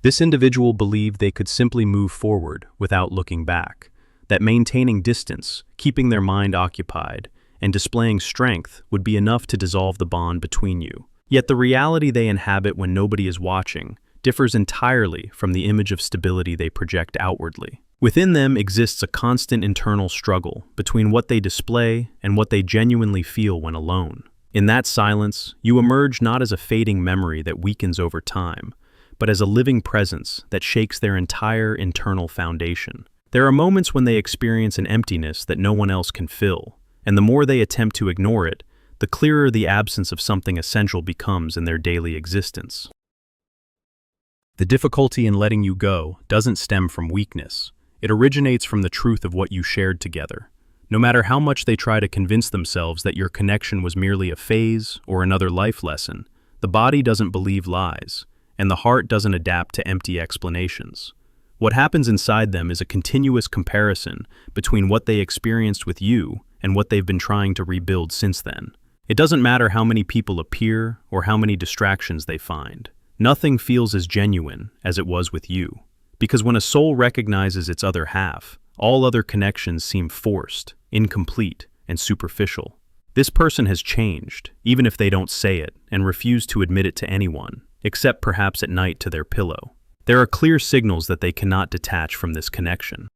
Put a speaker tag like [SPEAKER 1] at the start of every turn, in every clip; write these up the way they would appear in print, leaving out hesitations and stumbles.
[SPEAKER 1] This individual believed they could simply move forward without looking back, that maintaining distance, keeping their mind occupied, and displaying strength would be enough to dissolve the bond between you. Yet the reality they inhabit when nobody is watching differs entirely from the image of stability they project outwardly. Within them exists a constant internal struggle between what they display and what they genuinely feel when alone. In that silence, you emerge not as a fading memory that weakens over time, but as a living presence that shakes their entire internal foundation. There are moments when they experience an emptiness that no one else can fill, and the more they attempt to ignore it, the clearer the absence of something essential becomes in their daily existence. The difficulty in letting you go doesn't stem from weakness. It originates from the truth of what you shared together. No matter how much they try to convince themselves that your connection was merely a phase or another life lesson, the body doesn't believe lies, and the heart doesn't adapt to empty explanations. What happens inside them is a continuous comparison between what they experienced with you and what they've been trying to rebuild since then. It doesn't matter how many people appear or how many distractions they find. Nothing feels as genuine as it was with you. Because when a soul recognizes its other half, all other connections seem forced, incomplete, and superficial. This person has changed, even if they don't say it, and refuse to admit it to anyone, except perhaps at night to their pillow. There are clear signals that they cannot detach from this connection.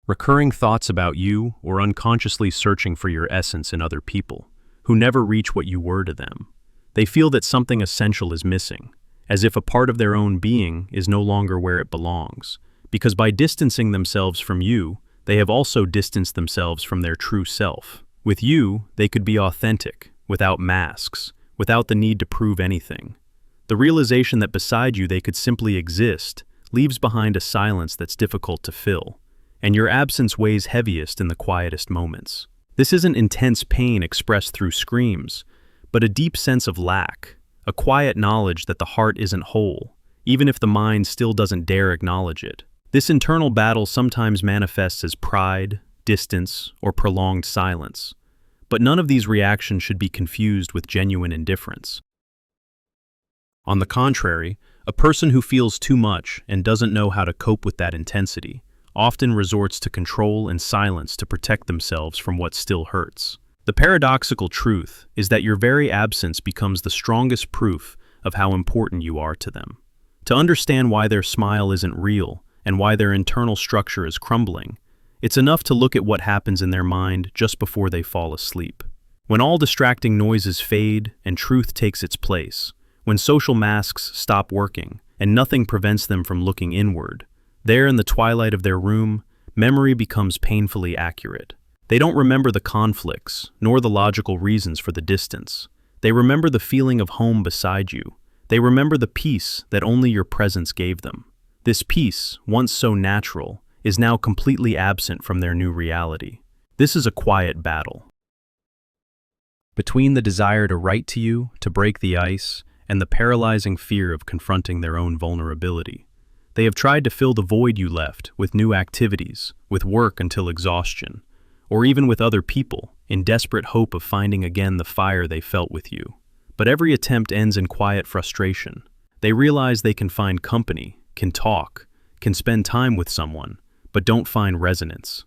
[SPEAKER 1] Recurring thoughts about you or unconsciously searching for your essence in other people, who never reach what you were to them. They feel that something essential is missing, as if a part of their own being is no longer where it belongs, because by distancing themselves from you, they have also distanced themselves from their true self. With you, they could be authentic, without masks, without the need to prove anything. The realization that beside you they could simply exist leaves behind a silence that's difficult to fill, and your absence weighs heaviest in the quietest moments. This isn't intense pain expressed through screams, but a deep sense of lack, a quiet knowledge that the heart isn't whole, even if the mind still doesn't dare acknowledge it. This internal battle sometimes manifests as pride, distance, or prolonged silence, but none of these reactions should be confused with genuine indifference. On the contrary, a person who feels too much and doesn't know how to cope with that intensity often resorts to control and silence to protect themselves from what still hurts. The paradoxical truth is that your very absence becomes the strongest proof of how important you are to them. To understand why their smile isn't real and why their internal structure is crumbling, it's enough to look at what happens in their mind just before they fall asleep. When all distracting noises fade and truth takes its place, when social masks stop working and nothing prevents them from looking inward, there in the twilight of their room, memory becomes painfully accurate. They don't remember the conflicts, nor the logical reasons for the distance. They remember the feeling of home beside you. They remember the peace that only your presence gave them. This peace, once so natural, is now completely absent from their new reality. This is a quiet battle. Between the desire to write to you, to break the ice, and the paralyzing fear of confronting their own vulnerability, they have tried to fill the void you left with new activities, with work until exhaustion, or even with other people, in desperate hope of finding again the fire they felt with you. But every attempt ends in quiet frustration. They realize they can find company, can talk, can spend time with someone, but don't find resonance.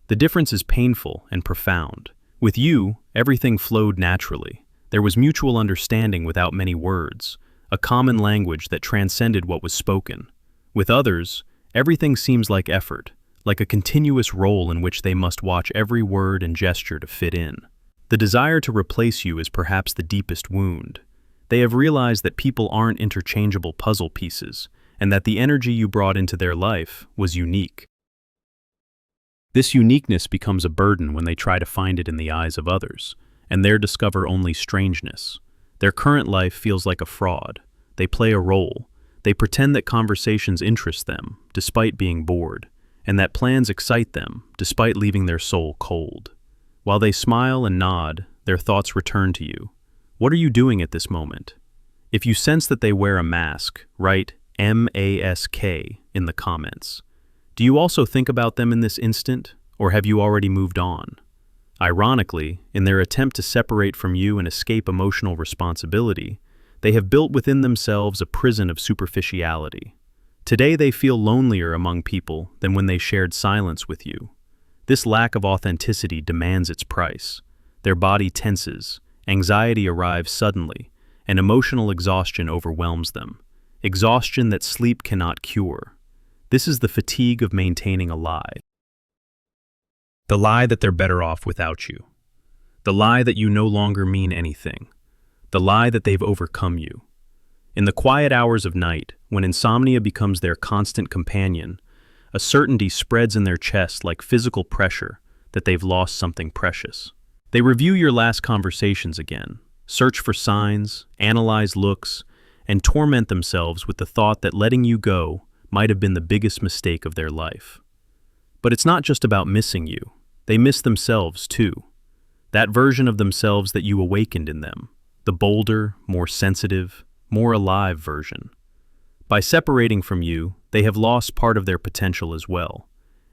[SPEAKER 1] The difference is painful and profound. With you, everything flowed naturally. There was mutual understanding without many words, a common language that transcended what was spoken. With others, everything seems like effort, like a continuous role in which they must watch every word and gesture to fit in. The desire to replace you is perhaps the deepest wound. They have realized that people aren't interchangeable puzzle pieces, and that the energy you brought into their life was unique. This uniqueness becomes a burden when they try to find it in the eyes of others, and there discover only strangeness. Their current life feels like a fraud. They play a role. They pretend that conversations interest them, despite being bored, and that plans excite them, despite leaving their soul cold. While they smile and nod, their thoughts return to you. What are you doing at this moment? If you sense that they wear a mask, write MASK in the comments. Do you also think about them in this instant, or have you already moved on? Ironically, in their attempt to separate from you and escape emotional responsibility, They have built within themselves a prison of superficiality. Today they feel lonelier among people than when they shared silence with you. This lack of authenticity demands its price. Their body tenses, anxiety arrives suddenly, and emotional exhaustion overwhelms them. Exhaustion that sleep cannot cure. This is the fatigue of maintaining a lie. The lie that they're better off without you. The lie that you no longer mean anything. The lie that they've overcome you. In the quiet hours of night, when insomnia becomes their constant companion, a certainty spreads in their chest like physical pressure that they've lost something precious. They review your last conversations again, search for signs, analyze looks, and torment themselves with the thought that letting you go might have been the biggest mistake of their life. But it's not just about missing you. They miss themselves too. That version of themselves that you awakened in them. The bolder, more sensitive, more alive version. By separating from you, they have lost part of their potential as well.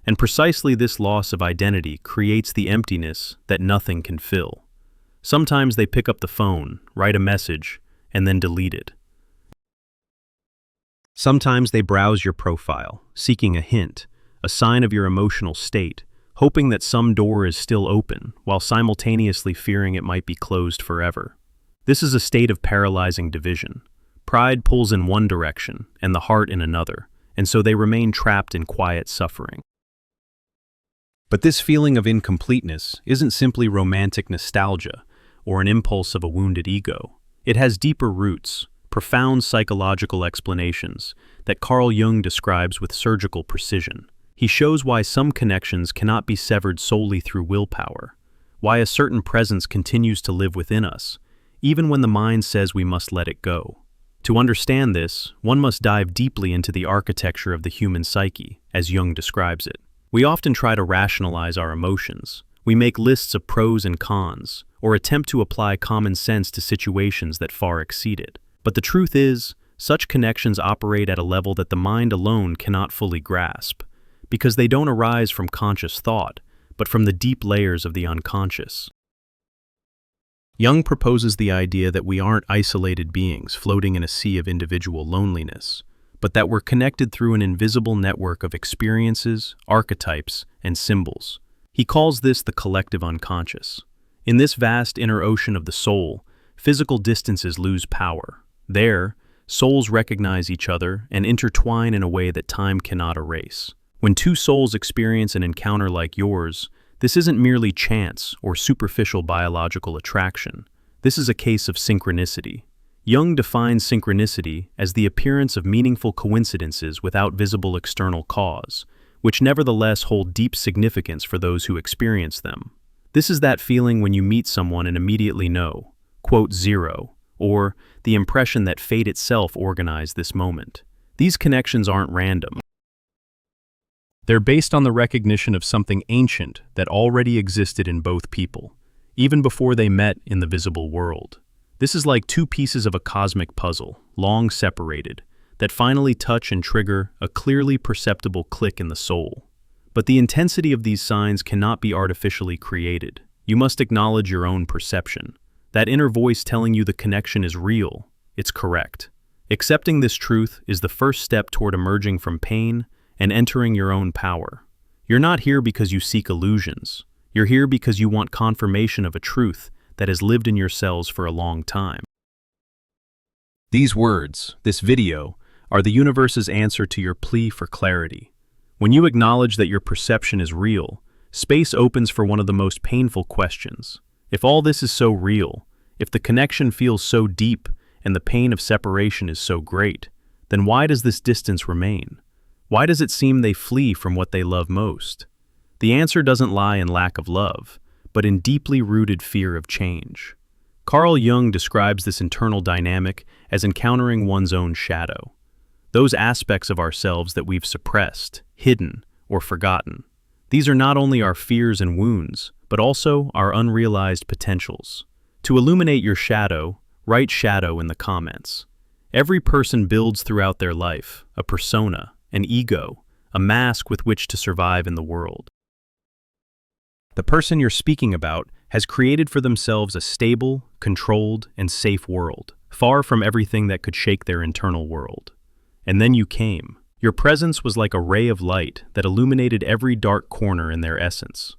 [SPEAKER 1] And precisely this loss of identity creates the emptiness that nothing can fill. Sometimes they pick up the phone, write a message, and then delete it. Sometimes they browse your profile, seeking a hint, a sign of your emotional state, hoping that some door is still open, while simultaneously fearing it might be closed forever. This is a state of paralyzing division. Pride pulls in one direction, and the heart in another, and so they remain trapped in quiet suffering. But this feeling of incompleteness isn't simply romantic nostalgia or an impulse of a wounded ego. It has deeper roots, profound psychological explanations that Carl Jung describes with surgical precision. He shows why some connections cannot be severed solely through willpower, why a certain presence continues to live within us, even when the mind says we must let it go. To understand this, one must dive deeply into the architecture of the human psyche, as Jung describes it. We often try to rationalize our emotions. We make lists of pros and cons, or attempt to apply common sense to situations that far exceed it. But the truth is, such connections operate at a level that the mind alone cannot fully grasp, because they don't arise from conscious thought, but from the deep layers of the unconscious. Jung proposes the idea that we aren't isolated beings floating in a sea of individual loneliness, but that we're connected through an invisible network of experiences, archetypes, and symbols. He calls this the collective unconscious. In this vast inner ocean of the soul, physical distances lose power. There, souls recognize each other and intertwine in a way that time cannot erase. When two souls experience an encounter like yours, this isn't merely chance or superficial biological attraction. This is a case of synchronicity. Jung defines synchronicity as the appearance of meaningful coincidences without visible external cause, which nevertheless hold deep significance for those who experience them. This is that feeling when you meet someone and immediately know, quote, zero, or the impression that fate itself organized this moment. These connections aren't random. They're based on the recognition of something ancient that already existed in both people, even before they met in the visible world. This is like two pieces of a cosmic puzzle, long separated, that finally touch and trigger a clearly perceptible click in the soul. But the intensity of these signs cannot be artificially created. You must acknowledge your own perception. That inner voice telling you the connection is real, it's correct. Accepting this truth is the first step toward emerging from pain and entering your own power. You're not here because you seek illusions. You're here because you want confirmation of a truth that has lived in your cells for a long time. These words, this video, are the universe's answer to your plea for clarity. When you acknowledge that your perception is real, space opens for one of the most painful questions. If all this is so real, if the connection feels so deep and the pain of separation is so great, then why does this distance remain? Why does it seem they flee from what they love most? The answer doesn't lie in lack of love, but in deeply rooted fear of change. Carl Jung describes this internal dynamic as encountering one's own shadow. Those aspects of ourselves that we've suppressed, hidden, or forgotten. These are not only our fears and wounds, but also our unrealized potentials. To illuminate your shadow, write shadow in the comments. Every person builds throughout their life a persona, an ego, a mask with which to survive in the world. The person you're speaking about has created for themselves a stable, controlled, and safe world, far from everything that could shake their internal world. And then you came. Your presence was like a ray of light that illuminated every dark corner in their essence.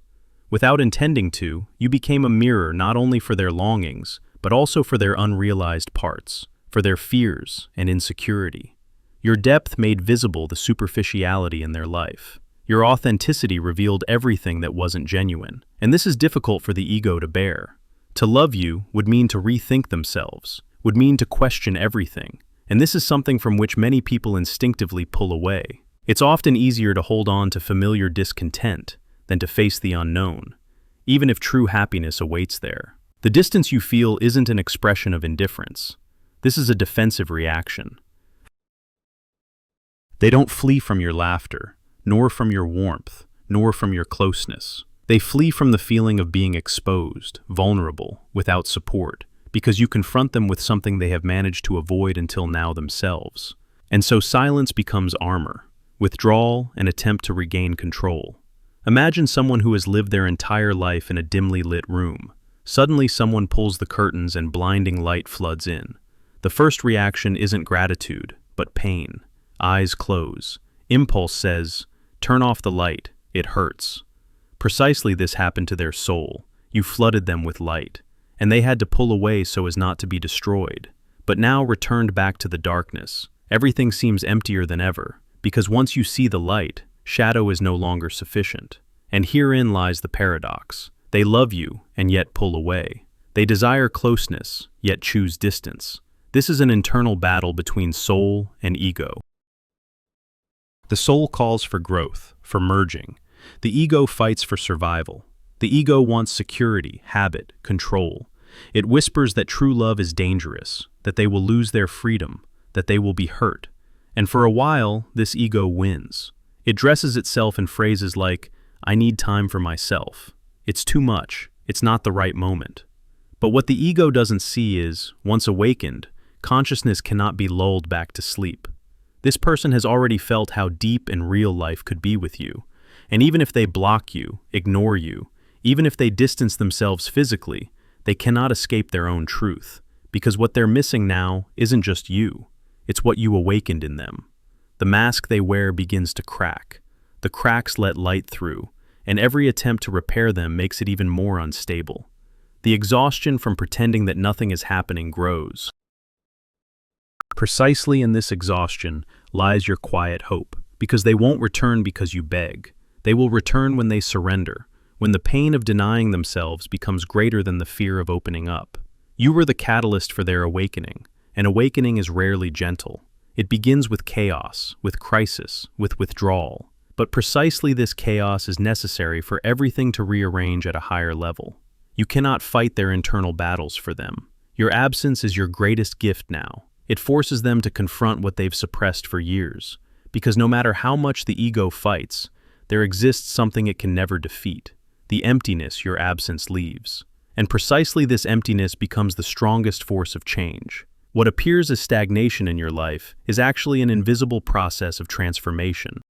[SPEAKER 1] Without intending to, you became a mirror not only for their longings, but also for their unrealized parts, for their fears and insecurity. Your depth made visible the superficiality in their life. Your authenticity revealed everything that wasn't genuine, and this is difficult for the ego to bear. To love you would mean to rethink themselves, would mean to question everything, and this is something from which many people instinctively pull away. It's often easier to hold on to familiar discontent than to face the unknown, even if true happiness awaits there. The distance you feel isn't an expression of indifference. This is a defensive reaction. They don't flee from your laughter, nor from your warmth, nor from your closeness. They flee from the feeling of being exposed, vulnerable, without support, because you confront them with something they have managed to avoid until now themselves. And so silence becomes armor, withdrawal, and attempt to regain control. Imagine someone who has lived their entire life in a dimly lit room. Suddenly someone pulls the curtains and blinding light floods in. The first reaction isn't gratitude, but pain. Eyes close. Impulse says, "Turn off the light, it hurts." Precisely this happened to their soul. You flooded them with light, and they had to pull away so as not to be destroyed. But now returned back to the darkness. Everything seems emptier than ever, because once you see the light, shadow is no longer sufficient. And herein lies the paradox. They love you, and yet pull away. They desire closeness, yet choose distance. This is an internal battle between soul and ego. The soul calls for growth, for merging. The ego fights for survival. The ego wants security, habit, control. It whispers that true love is dangerous, that they will lose their freedom, that they will be hurt. And for a while, this ego wins. It dresses itself in phrases like, "I need time for myself. It's too much. It's not the right moment." But what the ego doesn't see is, once awakened, consciousness cannot be lulled back to sleep. This person has already felt how deep and real life could be with you. And even if they block you, ignore you, even if they distance themselves physically, they cannot escape their own truth. Because what they're missing now isn't just you. It's what you awakened in them. The mask they wear begins to crack. The cracks let light through, and every attempt to repair them makes it even more unstable. The exhaustion from pretending that nothing is happening grows. Precisely in this exhaustion lies your quiet hope, because they won't return because you beg. They will return when they surrender, when the pain of denying themselves becomes greater than the fear of opening up. You were the catalyst for their awakening, and awakening is rarely gentle. It begins with chaos, with crisis, with withdrawal. But precisely this chaos is necessary for everything to rearrange at a higher level. You cannot fight their internal battles for them. Your absence is your greatest gift now. It forces them to confront what they've suppressed for years, because no matter how much the ego fights, there exists something it can never defeat, the emptiness your absence leaves. And precisely this emptiness becomes the strongest force of change. What appears as stagnation in your life is actually an invisible process of transformation.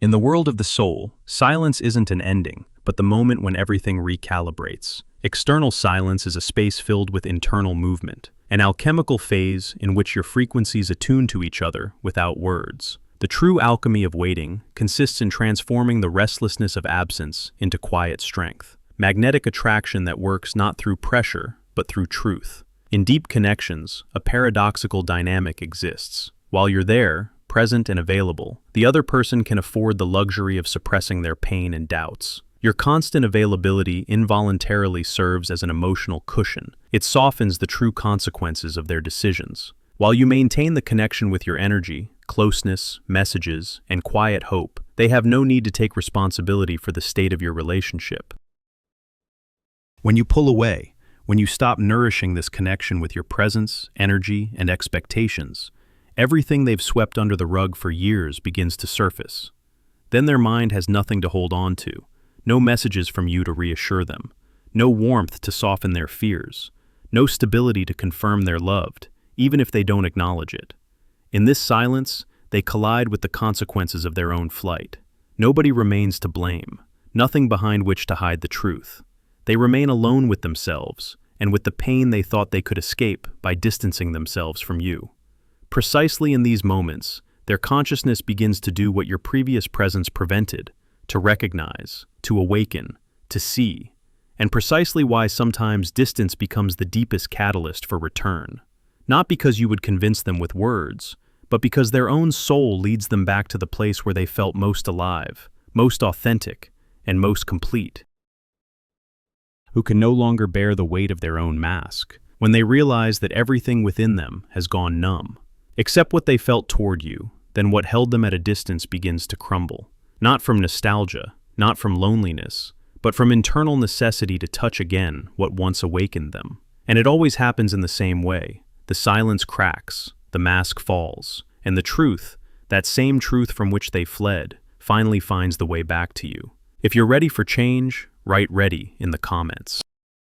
[SPEAKER 1] In the world of the soul, silence isn't an ending, but the moment when everything recalibrates. External silence is a space filled with internal movement, an alchemical phase in which your frequencies attune to each other without words. The true alchemy of waiting consists in transforming the restlessness of absence into quiet strength, magnetic attraction that works not through pressure, but through truth. In deep connections, a paradoxical dynamic exists. While you're there, present and available, the other person can afford the luxury of suppressing their pain and doubts. Your constant availability involuntarily serves as an emotional cushion. It softens the true consequences of their decisions. While you maintain the connection with your energy, closeness, messages, and quiet hope, they have no need to take responsibility for the state of your relationship. When you pull away, when you stop nourishing this connection with your presence, energy, and expectations, everything they've swept under the rug for years begins to surface. Then their mind has nothing to hold on to, no messages from you to reassure them, no warmth to soften their fears, no stability to confirm they're loved, even if they don't acknowledge it. In this silence, they collide with the consequences of their own flight. Nobody remains to blame, nothing behind which to hide the truth. They remain alone with themselves, and with the pain they thought they could escape by distancing themselves from you. Precisely in these moments, their consciousness begins to do what your previous presence prevented, to recognize, to awaken, to see, and precisely why sometimes distance becomes the deepest catalyst for return. Not because you would convince them with words, but because their own soul leads them back to the place where they felt most alive, most authentic, and most complete. Who can no longer bear the weight of their own mask, when they realize that everything within them has gone numb. Accept what they felt toward you, then what held them at a distance begins to crumble. Not from nostalgia, not from loneliness, but from internal necessity to touch again what once awakened them. And it always happens in the same way. The silence cracks, the mask falls, and the truth, that same truth from which they fled, finally finds the way back to you. If you're ready for change, write ready in the comments.